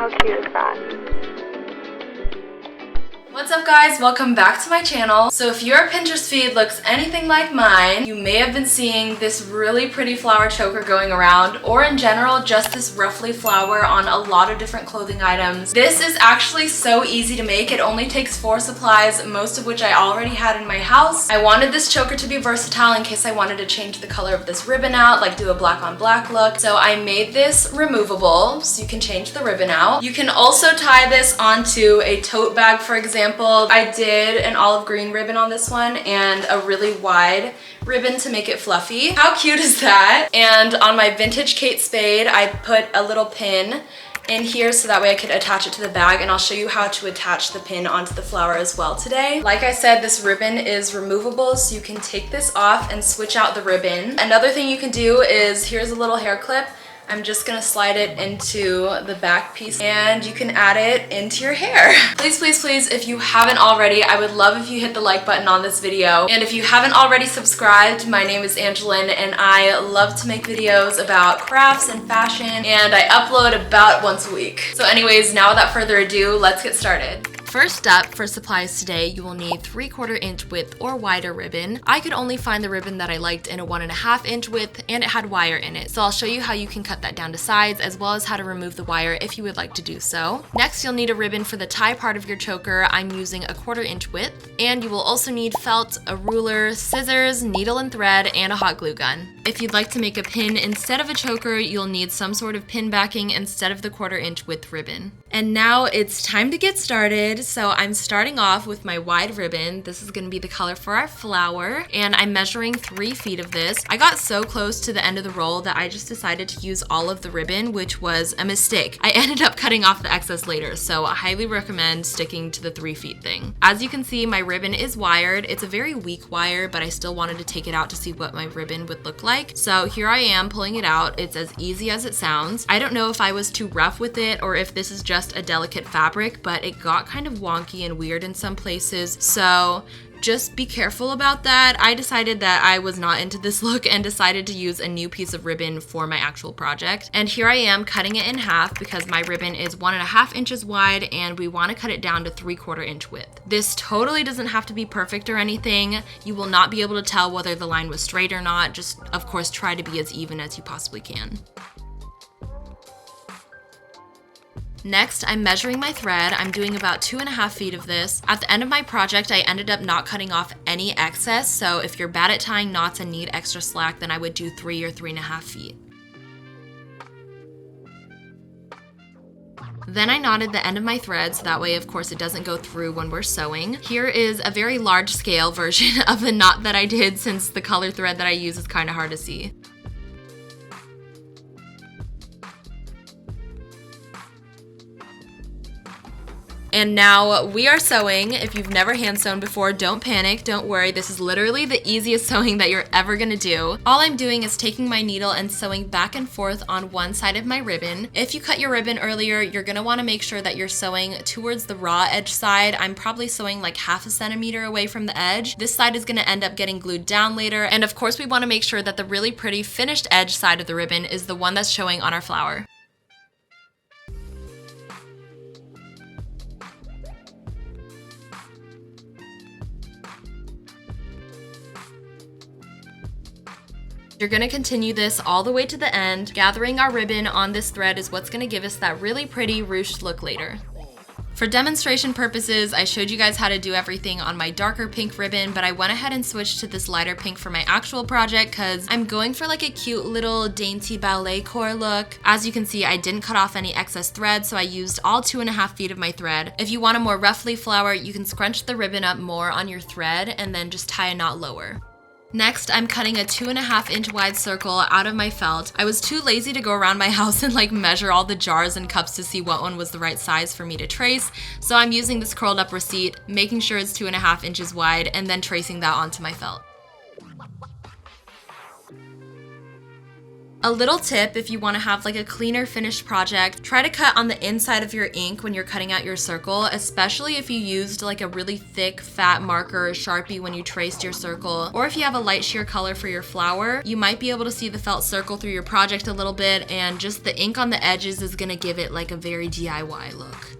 How cute is that? What's up guys, welcome back to my channel. So if your Pinterest feed looks anything like mine, you may have been seeing this really pretty flower choker going around, or in general, just this ruffly flower on a lot of different clothing items. This is actually so easy to make. It only takes 4 supplies, most of which I already had in my house. I wanted this choker to be versatile in case I wanted to change the color of this ribbon out, like do a black on black look. So I made this removable, so you can change the ribbon out. You can also tie this onto a tote bag, for example. I did an olive green ribbon on this one and a really wide ribbon to make it fluffy. How cute is that? And on my vintage Kate Spade, I put a little pin in here so that way I could attach it to the bag, and I'll show you how to attach the pin onto the flower as well today. Like I said, this ribbon is removable, so you can take this off and switch out the ribbon. Another thing you can do is, here's a little hair clip. I'm just gonna slide it into the back piece and you can add it into your hair. Please, please, please, if you haven't already, I would love if you hit the like button on this video. And if you haven't already subscribed, my name is Angelynn and I love to make videos about crafts and fashion, and I upload about once a week. So anyways, now without further ado, let's get started. First up, for supplies today, you will need 3/4 inch width or wider ribbon. I could only find the ribbon that I liked in a 1.5 inch width, and it had wire in it. So I'll show you how you can cut that down to size, as well as how to remove the wire if you would like to do so. Next, you'll need a ribbon for the tie part of your choker. I'm using a 1/4 inch width. And you will also need felt, a ruler, scissors, needle and thread, and a hot glue gun. If you'd like to make a pin instead of a choker, you'll need some sort of pin backing instead of the 1/4 inch width ribbon. And now it's time to get started. So I'm starting off with my wide ribbon. This is gonna be the color for our flower, and I'm measuring 3 feet of this. I got so close to the end of the roll that I just decided to use all of the ribbon, which was a mistake. I ended up cutting off the excess later, so I highly recommend sticking to the 3 feet thing. As you can see, my ribbon is wired. It's a very weak wire, but I still wanted to take it out to see what my ribbon would look like. So here I am pulling it out. It's as easy as it sounds. I don't know if I was too rough with it or if this is just a delicate fabric, but it got kind of wonky and weird in some places, so just be careful about that. I decided that I was not into this look and decided to use a new piece of ribbon for my actual project. And here I am cutting it in half because my ribbon is 1.5 inches wide and we want to cut it down to 3/4 inch width. This totally doesn't have to be perfect or anything. You will not be able to tell whether the line was straight or not. Just, of course, try to be as even as you possibly can. Next, I'm measuring my thread. I'm doing about 2.5 feet of this. At the end of my project, I ended up not cutting off any excess, so if you're bad at tying knots and need extra slack, then I would do 3 or 3.5 feet. Then I knotted the end of my thread, so that way, of course, it doesn't go through when we're sewing. Here is a very large scale version of the knot that I did, since the color thread that I use is kind of hard to see. And now we are sewing. If you've never hand sewn before, don't panic, don't worry. This is literally the easiest sewing that you're ever gonna do. All I'm doing is taking my needle and sewing back and forth on one side of my ribbon. If you cut your ribbon earlier, you're gonna wanna make sure that you're sewing towards the raw edge side. I'm probably sewing like 1/2 centimeter away from the edge. This side is gonna end up getting glued down later. And of course, we wanna make sure that the really pretty finished edge side of the ribbon is the one that's showing on our flower. You're gonna continue this all the way to the end. Gathering our ribbon on this thread is what's gonna give us that really pretty ruched look later. For demonstration purposes, I showed you guys how to do everything on my darker pink ribbon, but I went ahead and switched to this lighter pink for my actual project because I'm going for like a cute little dainty ballet core look. As you can see, I didn't cut off any excess thread, so I used all 2.5 feet of my thread. If you want a more roughly flower, you can scrunch the ribbon up more on your thread and then just tie a knot lower. Next, I'm cutting a 2.5 inch wide circle out of my felt. I was too lazy to go around my house and like measure all the jars and cups to see what one was the right size for me to trace. So I'm using this curled up receipt, making sure it's 2.5 inches wide, and then tracing that onto my felt. A little tip if you want to have like a cleaner finished project, try to cut on the inside of your ink when you're cutting out your circle, especially if you used like a really thick fat marker or Sharpie when you traced your circle, or if you have a light sheer color for your flower, you might be able to see the felt circle through your project a little bit, and just the ink on the edges is gonna give it like a very DIY look.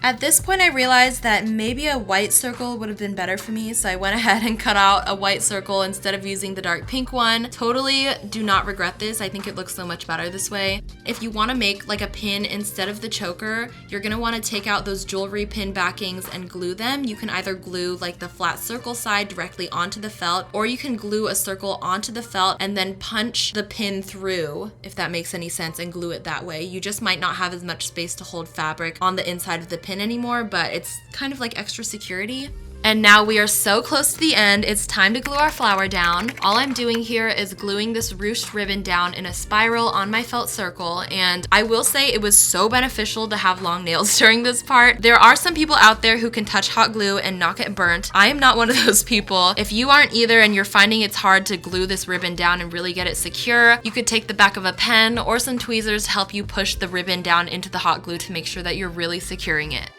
At this point, I realized that maybe a white circle would have been better for me, so I went ahead and cut out a white circle instead of using the dark pink one. Totally do not regret this. I think it looks so much better this way. If you want to make like a pin instead of the choker, you're going to want to take out those jewelry pin backings and glue them. You can either glue like the flat circle side directly onto the felt, or you can glue a circle onto the felt and then punch the pin through, if that makes any sense, and glue it that way. You just might not have as much space to hold fabric on the inside of the pin anymore, but it's kind of like extra security. And now we are so close to the end, it's time to glue our flower down. All I'm doing here is gluing this ruched ribbon down in a spiral on my felt circle, and I will say it was so beneficial to have long nails during this part. There are some people out there who can touch hot glue and not get burnt. I am not one of those people. If you aren't either and you're finding it's hard to glue this ribbon down and really get it secure, you could take the back of a pen or some tweezers to help you push the ribbon down into the hot glue to make sure that you're really securing it.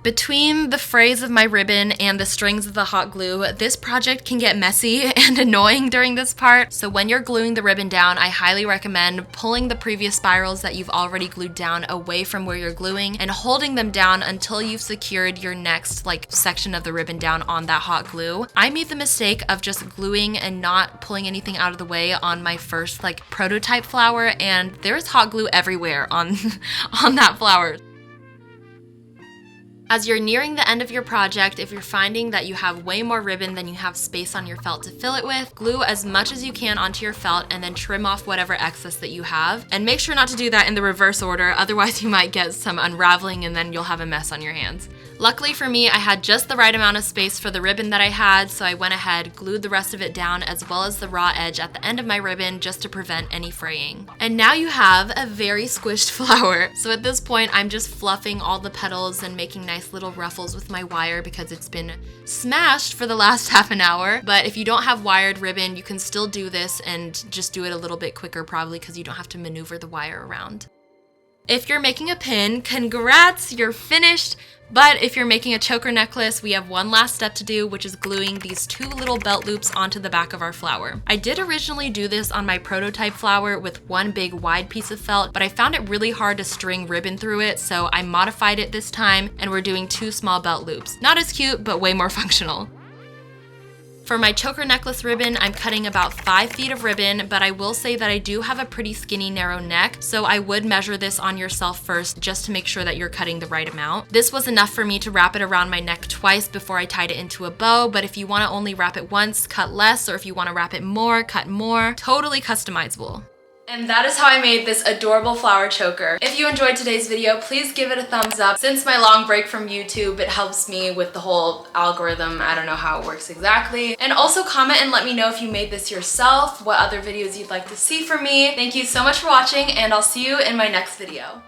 Between the frays of my ribbon and the strings of the hot glue, this project can get messy and annoying during this part. So when you're gluing the ribbon down, I highly recommend pulling the previous spirals that you've already glued down away from where you're gluing and holding them down until you've secured your next like section of the ribbon down on that hot glue. I made the mistake of just gluing and not pulling anything out of the way on my first like prototype flower, and there's hot glue everywhere on that flower. As you're nearing the end of your project, if you're finding that you have way more ribbon than you have space on your felt to fill it with, glue as much as you can onto your felt and then trim off whatever excess that you have. And make sure not to do that in the reverse order, otherwise you might get some unraveling and then you'll have a mess on your hands. Luckily for me, I had just the right amount of space for the ribbon that I had, so I went ahead, glued the rest of it down as well as the raw edge at the end of my ribbon just to prevent any fraying. And now you have a very squished flower. So at this point, I'm just fluffing all the petals and making nice little ruffles with my wire because it's been smashed for the last half an hour. But if you don't have wired ribbon, you can still do this and just do it a little bit quicker probably because you don't have to maneuver the wire around. If you're making a pin, congrats, you're finished. But if you're making a choker necklace, we have one last step to do, which is gluing these two little belt loops onto the back of our flower. I did originally do this on my prototype flower with one big wide piece of felt, but I found it really hard to string ribbon through it, so I modified it this time and we're doing two small belt loops. Not as cute, but way more functional. For my choker necklace ribbon, I'm cutting about 5 feet of ribbon, but I will say that I do have a pretty skinny, narrow neck, so I would measure this on yourself first just to make sure that you're cutting the right amount. This was enough for me to wrap it around my neck twice before I tied it into a bow, but if you want to only wrap it once, cut less, or if you want to wrap it more, cut more. Totally customizable. And that is how I made this adorable flower choker. If you enjoyed today's video, please give it a thumbs up. Since my long break from YouTube, it helps me with the whole algorithm. I don't know how it works exactly. And also comment and let me know if you made this yourself, what other videos you'd like to see from me. Thank you so much for watching, and I'll see you in my next video.